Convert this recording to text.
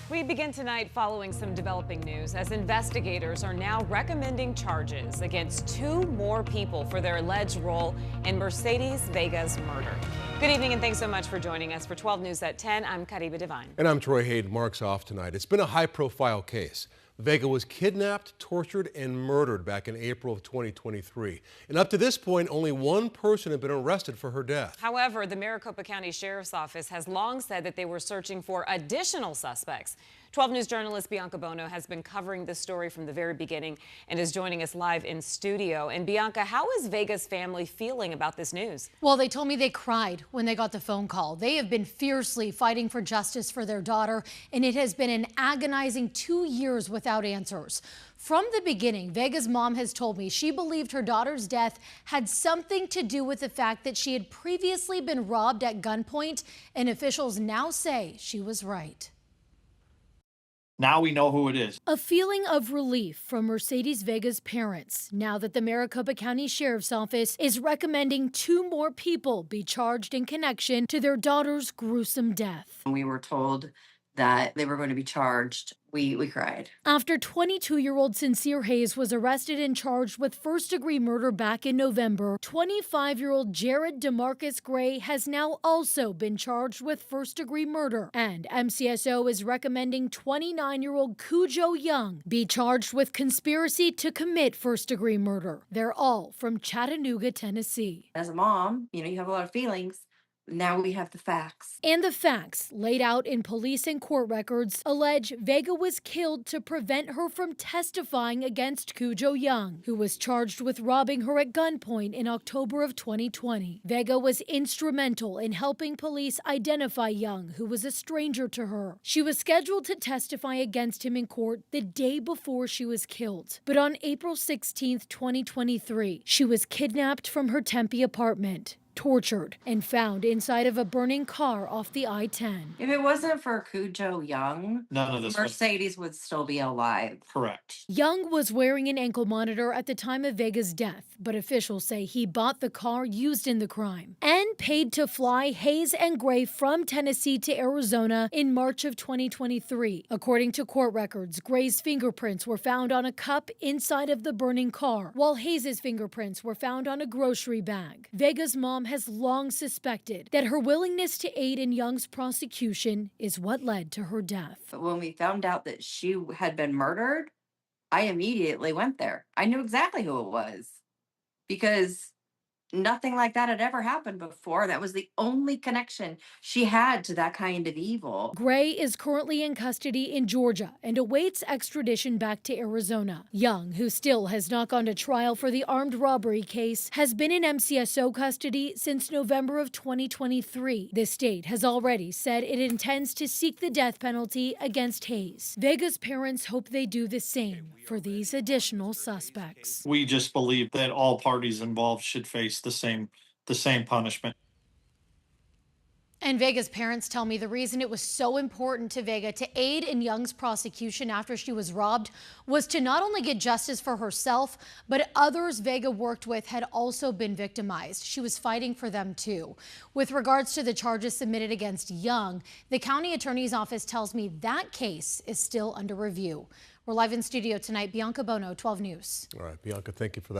We begin tonight following some developing news as investigators are now recommending charges against two more people for their alleged role in Mercedes Vega's murder. Good evening and thanks so much for joining us for 12 News at 10. I'm Caribe Devine. And I'm Troy Hayden. Mark's off tonight. It's been a high-profile case. Vega was kidnapped, tortured, and murdered back in April of 2023. And up to this point, only one person had been arrested for her death. However, the Maricopa County Sheriff's Office has long said that they were searching for additional suspects. 12 News journalist Bianca Bono has been covering this story from the very beginning and is joining us live in studio. And Bianca, how is Vega's family feeling about this news? Well, they told me they cried when they got the phone call. They have been fiercely fighting for justice for their daughter, and it has been an agonizing 2 years without answers. From the beginning, Vega's mom has told me she believed her daughter's death had something to do with the fact that she had previously been robbed at gunpoint, and officials now say she was right. Now we know who it is. A feeling of relief from Mercedes Vega's parents now that the Maricopa County Sheriff's Office is recommending two more people be charged in connection to their daughter's gruesome death. We were told that they were going to be charged. We cried. After 22-year-old Sincere Hayes was arrested and charged with first-degree murder back in November, 25-year-old Jared DeMarcus Gray has now also been charged with first-degree murder. And MCSO is recommending 29-year-old Cujo Young be charged with conspiracy to commit first-degree murder. They're all from Chattanooga, Tennessee. As a mom, you have a lot of feelings. Now we have the facts. And the facts, laid out in police and court records, allege Vega was killed to prevent her from testifying against Cujo Young, who was charged with robbing her at gunpoint in October of 2020. Vega was instrumental in helping police identify Young, who was a stranger to her. She was scheduled to testify against him in court the day before she was killed. But on April 16, 2023, she was kidnapped from her Tempe apartment, tortured, and found inside of a burning car off the I-10. If it wasn't for Cujo Young, None of this. Mercedes would still be alive. Correct. Young was wearing an ankle monitor at the time of Vega's death, but officials say he bought the car used in the crime and paid to fly Hayes and Gray from Tennessee to Arizona in March of 2023. According to court records, Gray's fingerprints were found on a cup inside of the burning car, while Hayes' fingerprints were found on a grocery bag. Vega's mom has long suspected that her willingness to aid in Young's prosecution is what led to her death. But when we found out that she had been murdered, I immediately went there. I knew exactly who it was because nothing like that had ever happened before. That was the only connection she had to that kind of evil. Gray is currently in custody in Georgia and awaits extradition back to Arizona. Young, who still has not gone to trial for the armed robbery case, has been in MCSO custody since November of 2023. The state has already said it intends to seek the death penalty against Hayes. Vega's parents hope they do the same for these additional suspects. We just believe that all parties involved should face the same punishment. And Vega's parents tell me the reason it was so important to Vega to aid in Young's prosecution after she was robbed was to not only get justice for herself, but others Vega worked with had also been victimized. She was fighting for them too. With regards to the charges submitted against Young, the county attorney's office tells me that case is still under review. We're live in studio tonight. Bianca Bono, 12 News. All right, Bianca, thank you for that.